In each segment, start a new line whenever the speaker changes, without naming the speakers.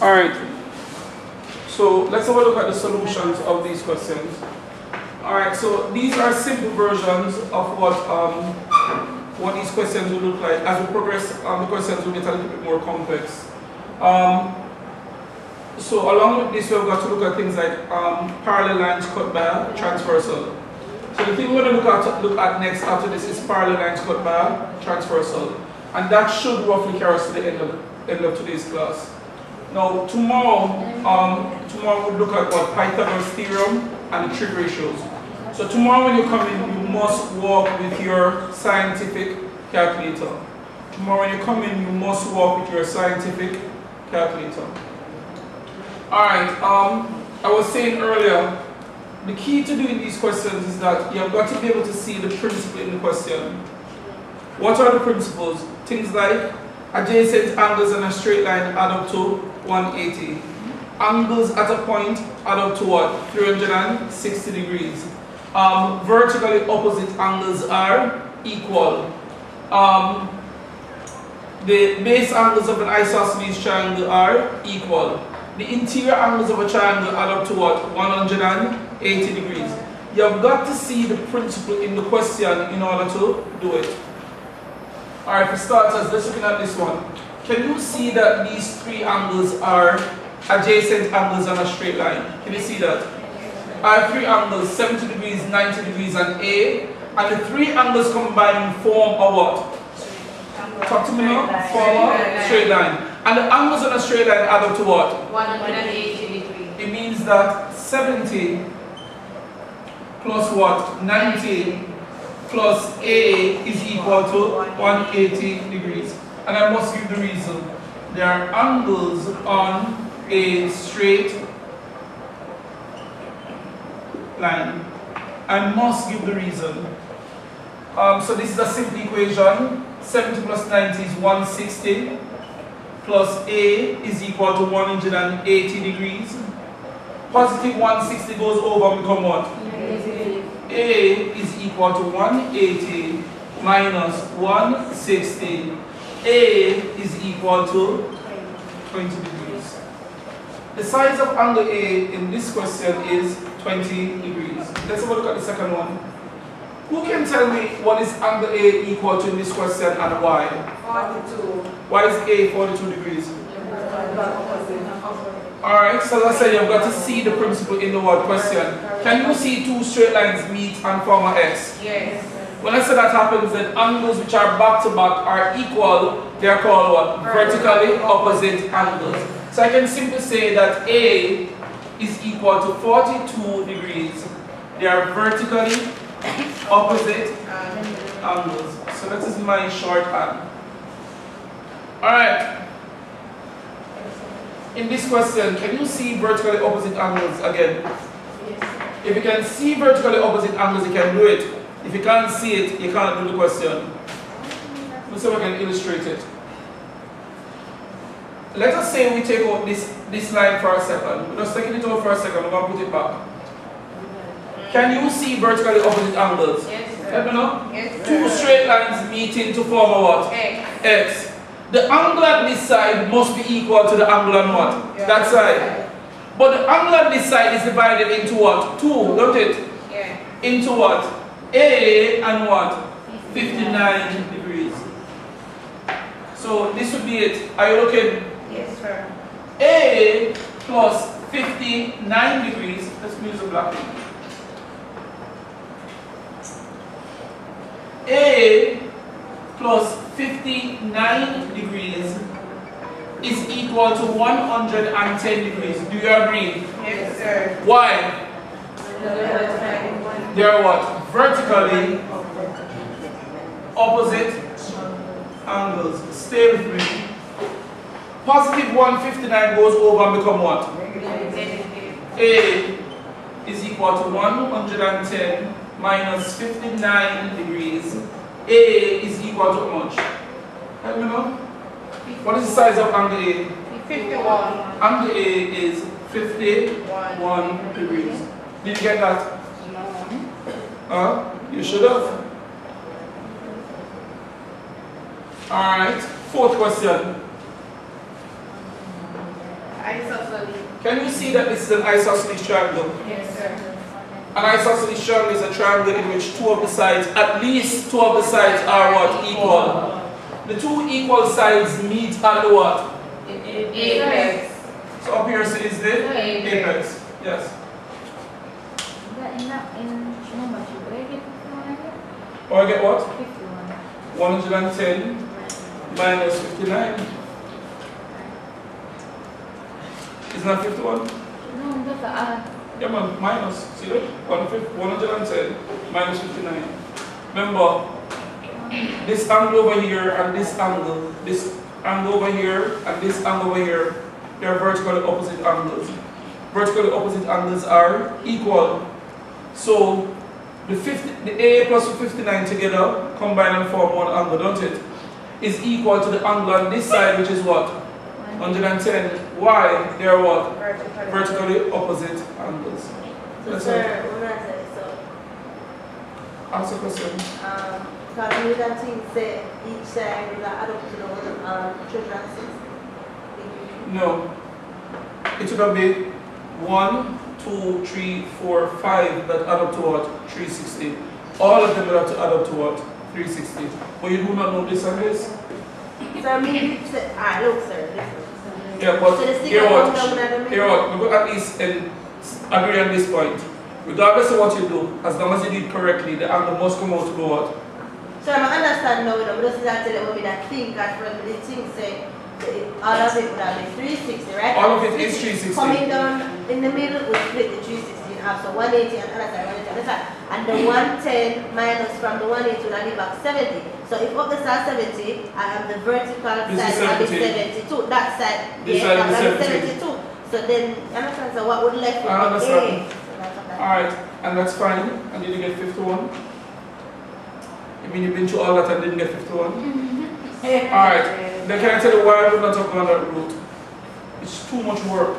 Alright, so let's have a look at the solutions of these questions. Alright, so these are simple versions of what these questions will look like. As we progress, the questions will get a little bit more complex. So along with this, we've got to look at things like parallel lines cut by transversal. So the thing we're going to look at next after this is parallel lines cut by transversal. And that should roughly carry us to the end of today's class. Now tomorrow we'll look at what Pythagoras theorem and the trig ratios. So tomorrow when you come in, you must walk with your scientific calculator. Tomorrow when you come in, you must walk with your scientific calculator. Alright, I was saying earlier, the key to doing these questions is that you have got to be able to see the principle in the question. What are the principles? Things like adjacent angles in a straight line add up to 180. Angles at a point add up to what? 360 degrees. Vertically opposite angles are equal. The base angles of an isosceles triangle are equal. The interior angles of a triangle add up to what? 180 degrees. You have got to see the principle in the question in order to do it. Alright, for starters, let's look at this one. Can you see that these three angles are adjacent angles on a straight line? Can you see that? I have three angles, 70 degrees, 90 degrees, and A. And the three angles combined form a what? Talk to me now. Form a straight line. And the angles on a straight line add up to what?
180 degrees.
It means that 70 plus what? 90 plus A is equal to 180 degrees. And I must give the reason. There are angles on a straight line. I must give the reason. So this is a simple equation. 70 plus 90 is 160. Plus A is equal to 180 degrees. Positive 160 goes over and become what? A is equal to 180 minus 160. A is equal to 20 degrees. The size of angle A in this question is 20 degrees. Let's have a look at the second one. Who can tell me what is angle A equal to in this question and why?
42.
Why is A 42 degrees? Alright, so let's say you've got to see the principle in the word question. Can you see two straight lines meet and form an X?
Yes.
When I say that happens, then angles which are back to back are equal. They are called what? Vertically opposite angles. So I can simply say that A is equal to 42 degrees. They are vertically opposite angles. So that is my shorthand. Alright. In this question, can you see vertically opposite angles again?
Yes.
If you can see vertically opposite angles, you can do it. If you can't see it, you can't do the question. Let's see if I can illustrate it. Let us say we take out this line for a second. We're just taking it out for a second. We're going to put it back. Can you see vertically opposite angles?
Yes, sir.
Let me know.
Yes,
Two straight lines meeting to form a what?
X.
X. The angle at this side must be equal to the angle on what?
Yeah.
That side. But the angle at this side is divided into what? 2, don't it?
Yeah.
Into what? A and what? 59 degrees. So this would be it. Are you looking?
Yes, sir.
A plus 59 degrees. Let's use a black pen. A plus 59 degrees is equal to 110 degrees. Do you agree?
Yes, sir.
Why? They are what? Vertically opposite angles. Stay with me. Positive 159 goes over and become what? A is equal to 110 minus 59 degrees. A is equal to how much? Help me know? What is the size of angle A?
51.
Angle A is 51 degrees. Did you get that? You should have. Alright, fourth question.
Isosceles.
Can you see that this is an isosceles triangle?
Yes, sir.
An isosceles triangle is a triangle in which two of the sides, at least two of the sides are what? Equal. The two equal sides meet at the what?
Apex.
So up here is the
Apex.
apex. Yes. Or I get what? 110 minus 59. Isn't that 51? Yeah, man, minus. See that? 110 minus 59. Remember, this angle over here and this angle over here and this angle over here, they are vertically opposite angles. Vertically opposite angles are equal. So the A plus the 59 together combine and form one angle, don't it? Is equal to the angle on this side, which is what? 110. Why? They are what? Vertically opposite angles.
So,
That's
sir,
it.
when I say so,
Ask a question.
because we don't think say each side will add up to the treasure assist.
No. It should have been 1, 2, 3, 4, 5 that add up to what? 360. All of them will have to add up to what? 360. But you do not know this and this?
So I mean, look, sir, this is.
Yeah, but
So the sticker
here what?
comes down at the
Here what? We will at least agree on this point. Regardless of what you do, as long as you do it correctly, the angle must come out to go what?
So I understand now, but this is actually that thing that from the thing say all of it would have been 360, right?
All of it is 360.
Coming down in the middle would split the 360 in half, so 180 and other side, 180 on the side. And the 110 minus from the 180 would have been back 70. So if up the side 70, I have the vertical
This
side
is
will be
70.
72. That side,
This
yeah,
side
that
is
will be
72.
72. So then, I understand, so what would left
I
would be
understand.
A. So that's what that-
Alright, and that's fine. And did you get 51? I mean, you've been through all that and didn't get 51? Alright, then can I tell you why I would not have gone that route? It's too much work.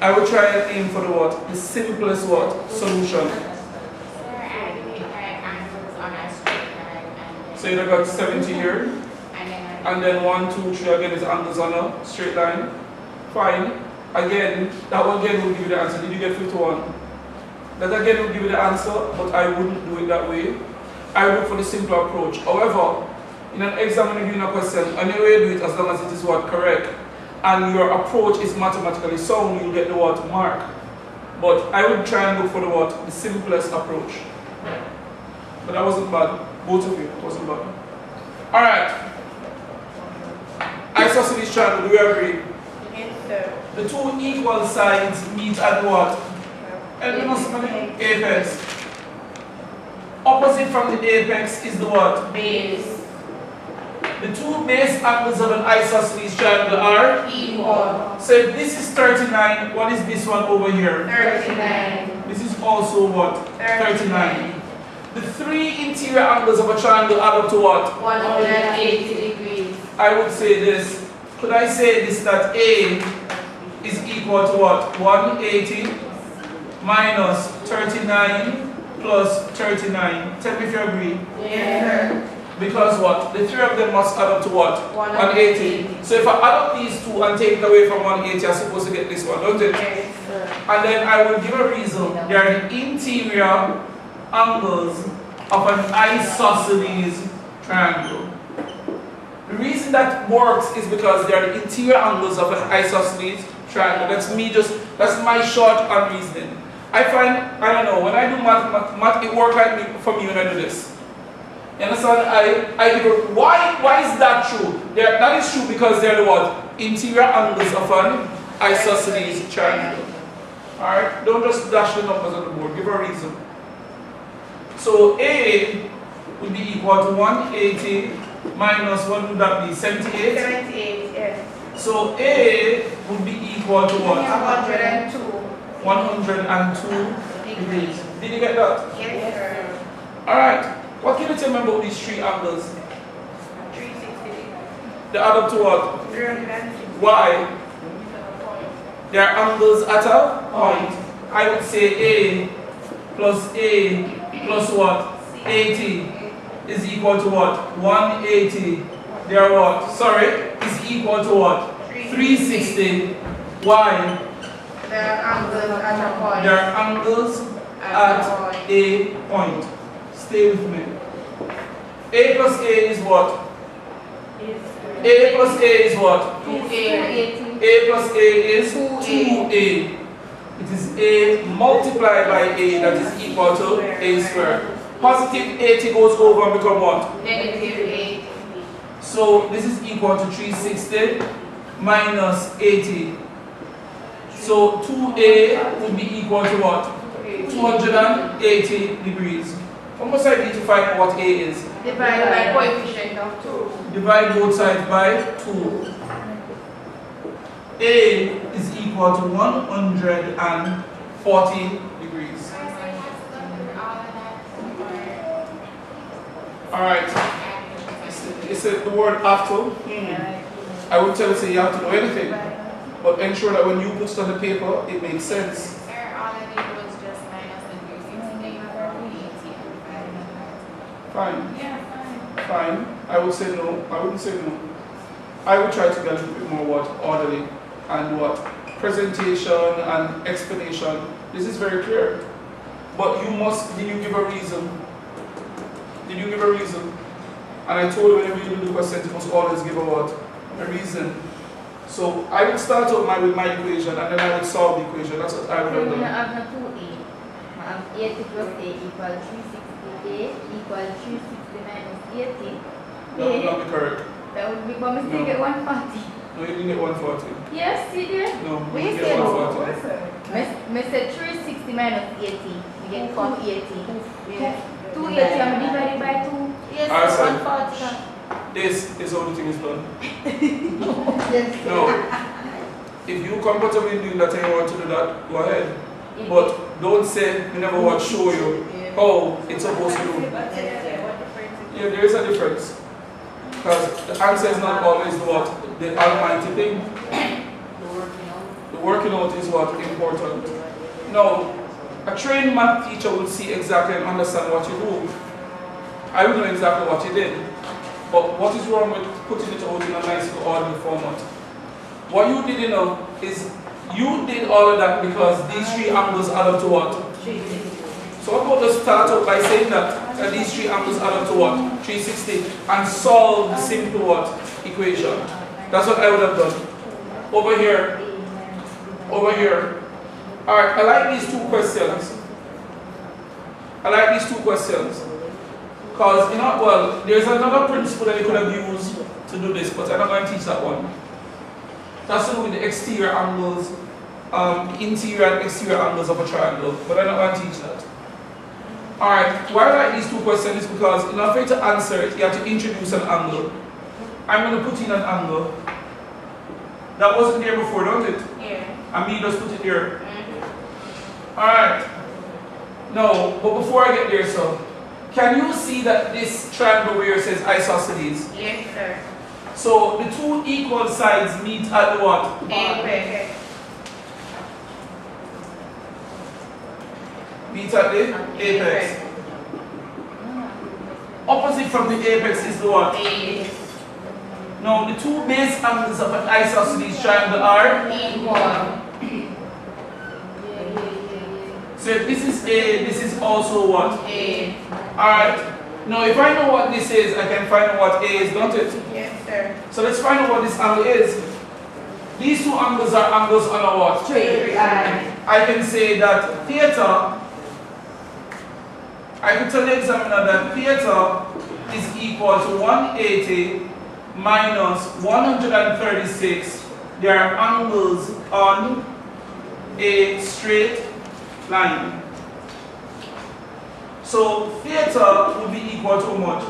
I would try and aim for the what? The simplest what? Solution. So you got 70 here, and then 1, 2, 3 again is angles on a straight line. Fine. Again, that one again will give you the answer. Did you get 51? That again will give you the answer, but I wouldn't do it that way. I would look for the simpler approach. However, in an exam when you're doing a question, any way you do it as long as it is what correct, and your approach is mathematically sound, you'll get the what mark. But I would try and look for the what? The simplest approach. But that wasn't bad. Both of you, it wasn't bad. Alright. Isosceles triangle, do we agree?
Yes, sir.
The two equal sides meet at what? Apex. Opposite from the apex is the what?
Base.
The two base angles of an isosceles triangle are?
Equal.
So if this is 39, what is this one over here?
39.
This is also what?
39.
The three interior angles of a triangle add up to what?
180 degrees.
I would say this. Could I say this that A is equal to what? 180 minus 39 plus 39. Tell me if you agree.
Yes, sir.
Because what? The three of them must add up to what? 180. So if I add up these two and take it away from 180, I'm supposed to get this one, don't it?
Yes, sir.
And then I will give a reason. They are the interior angles of an isosceles triangle. The reason that works is because they are the interior angles of an isosceles triangle. That's my short reasoning. I find, I don't know, when I do math it works like me for me when I do this. You understand? Why is that true? That is true because they're the what? Interior angles of an isosceles triangle. Alright? Don't just dash the numbers on the board. Give a reason. So A would be equal to 180 minus what would that be? 78?
78, yes.
So A would be equal to what?
102.
102 degrees. Did you get that?
Yes, sir.
Alright. What can you tell me about these three angles?
360.
They add up to what?
360.
Why? They are angles at a point. I would say A plus what? 80 is equal to what? 180. They are what? Sorry, is equal to what? 360. Why?
There are angles at a point.
There are angles at a point. Stay with me. A plus A is what? A plus A is what?
2A.
A plus A is
2A.
2A. It is A multiplied by A that is equal to A squared. Positive 80 goes over and become what?
Negative 8.
So this is equal to 360 minus 80. So 2A would be equal to what? 280 degrees. What must I need to find out what A is?
Divided by coefficient of 2.
Divide both sides by 2. A is equal to 140 degrees. Alright. You said the word after. I would tell you say you have to know anything. But ensure that when you put it on the paper, it makes sense.
Sir, all I did was just minus the 360 over 380.
Fine.
Yeah, fine.
Fine. I would say no. I wouldn't say no. I would try to get a little bit more what? Orderly and what? Presentation and explanation. This is very clear. But you must, did you give a reason? Did you give a reason? And I told you whenever you do the question, you must always give a what? A reason. So I would start out with my equation and then I would solve the equation. That's what I would have
I
done.
have a 2A. 80 plus A equals 360A equals 360 minus 80.
That would not be correct.
That would be, but mistake
No.
at 140.
No, you didn't get 140.
Yes, you did.
No,
What
you
you
didn't get
said?
140.
I said 360 minus 80. You get 280.
Yeah.
280 I'm divided by 2.
Yes,
Alright, sir.
140.
This is how the thing is done.
Yes.
No. If you comfortably doing that and you want to do that, go ahead. But don't say we never want to show you how it's supposed to do.
Yes, sir.
Yeah, there is a difference. Because the answer is not always what? The almighty thing. The working out is what? Important. Now, a trained math teacher will see exactly and understand what you do. I will know exactly what you did. But what is wrong with putting it out in a nice orderly format? What you did, is you did all of that because these three angles add up to what? So I'm going to start out by saying that these three angles add up to what? 360 and solve the simple what? Equation. That's what I would have done. Over here. Over here. Alright, I like these two questions. Because, there's another principle that you could have used to do this, but I'm not going to teach that one. That's to do with the exterior angles, interior and exterior angles of a triangle, but I'm not going to teach that. Alright, why I like these two questions is because in order for you to answer it, you have to introduce an angle. I'm going to put in an angle. That wasn't there before, don't it?
Yeah.
And me just put it here. Alright. No, but before I get there, so, can you see that this triangle here says isosceles?
Yes, sir.
So the two equal sides meet at the what?
Apex.
Meet at the apex. Opposite from the apex is the what?
A.
Now the two base angles of an isosceles triangle are.
Equal.
So if this is A, this is also what?
A.
Alright. Now if I know what this is, I can find out what A is, don't it?
Yes, sir.
So let's find out what this angle is. These two angles are angles on a what?
Straight line.
I can say that theta, I could tell the examiner that theta is equal to 180 minus 136. There are angles on a straight line. So theta would be equal to how much?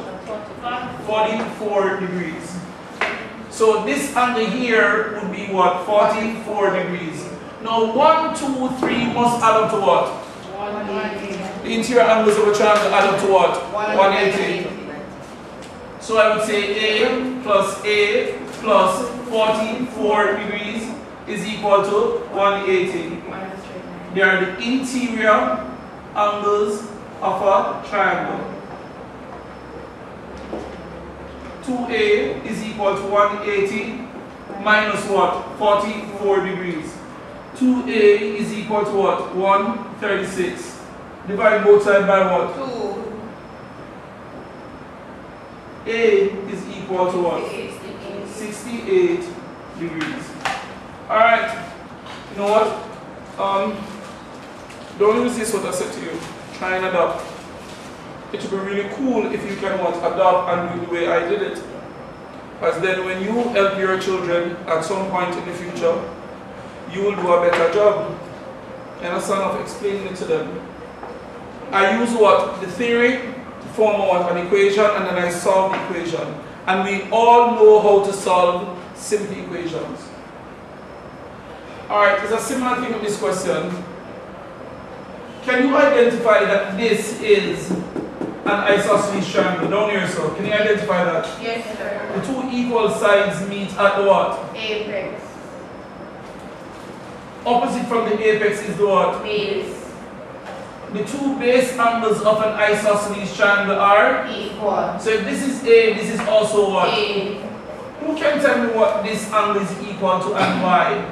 44 degrees. So this angle here would be what? 44 degrees. Now 1, 2, 3 must add up to what?
180.
The interior angles of a triangle add up to what? 180. So I would say A plus 44 degrees is equal to 180. They are the interior angles of a triangle. 2A is equal to 180 minus what? 44 degrees. 2a is equal to what? 136. Divide both sides by what?
2.
A is equal to what? 68 degrees. Alright. You know what? Don't use this what I said to you. Try and adopt. It would be really cool if you can what? Adopt and do it the way I did it. Because then when you help your children at some point in the future, you will do a better job. You understand, of explaining it to them. I use what? The theory to form what? An equation, and then I solve the equation. And we all know how to solve simple equations. Alright, there's a similar thing with this question. Can you identify that this is an isosceles triangle? Down here, so can you identify that?
Yes, sir.
The two equal sides meet at the what?
Apex.
Opposite from the apex is the what?
Base.
The two base angles of an isosceles triangle are?
Equal.
So if this is A, this is also what?
A.
Who can tell me what this angle is equal to and why?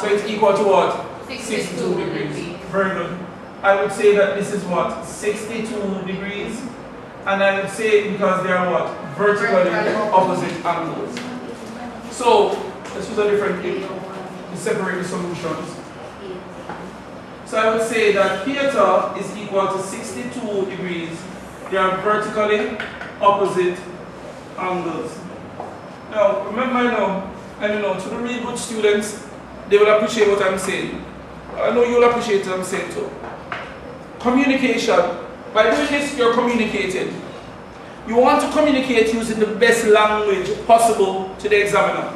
So it's equal to what?
62 degrees.
Very good. I would say that this is what? 62 degrees. And I would say because they are what? Vertically opposite angles. So let's use a different thing to separate the solutions. So I would say that theta is equal to 62 degrees. They are vertically opposite angles. Now, remember I know, to the really good students, they will appreciate what I'm saying. I know you'll appreciate what I'm saying too. Communication. By doing this, you're communicating. You want to communicate using the best language possible to the examiner.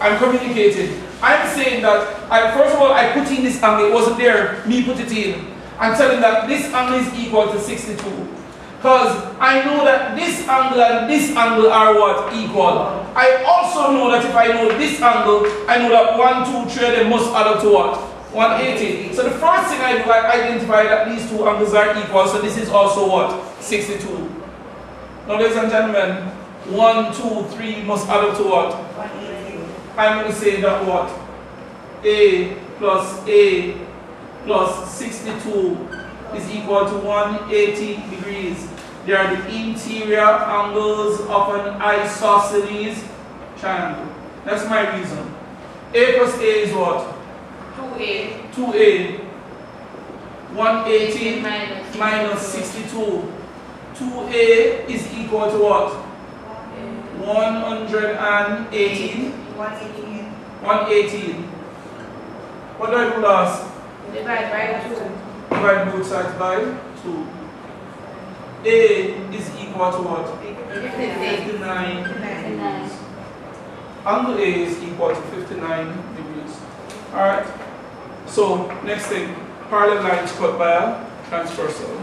I'm communicating. I'm saying that, first of all, I put in this angle. It wasn't there. Me put it in. I'm telling that this angle is equal to 62. Because I know that this angle and this angle are what? Equal. I also know that if I know this angle, I know that 1, 2, 3 of them must add up to what? 180. So the first thing I do, I identify that these two angles are equal. So this is also what? 62. Now, ladies and gentlemen, 1, 2, 3 must add up to what?
180.
I'm going to say that what? A plus 62 is equal to 180 degrees. They are the interior angles of an isosceles triangle. That's my reason. A plus A is what?
2A.
2A. 180 minus 62. 2A is equal to what? 118.
118.
118. What do I do last?
Divide by 2.
Divide both sides by 2. A is equal to what? 59 degrees. Angle A is equal to 59 degrees. Alright. So, next thing. Parallel lines cut by a transversal.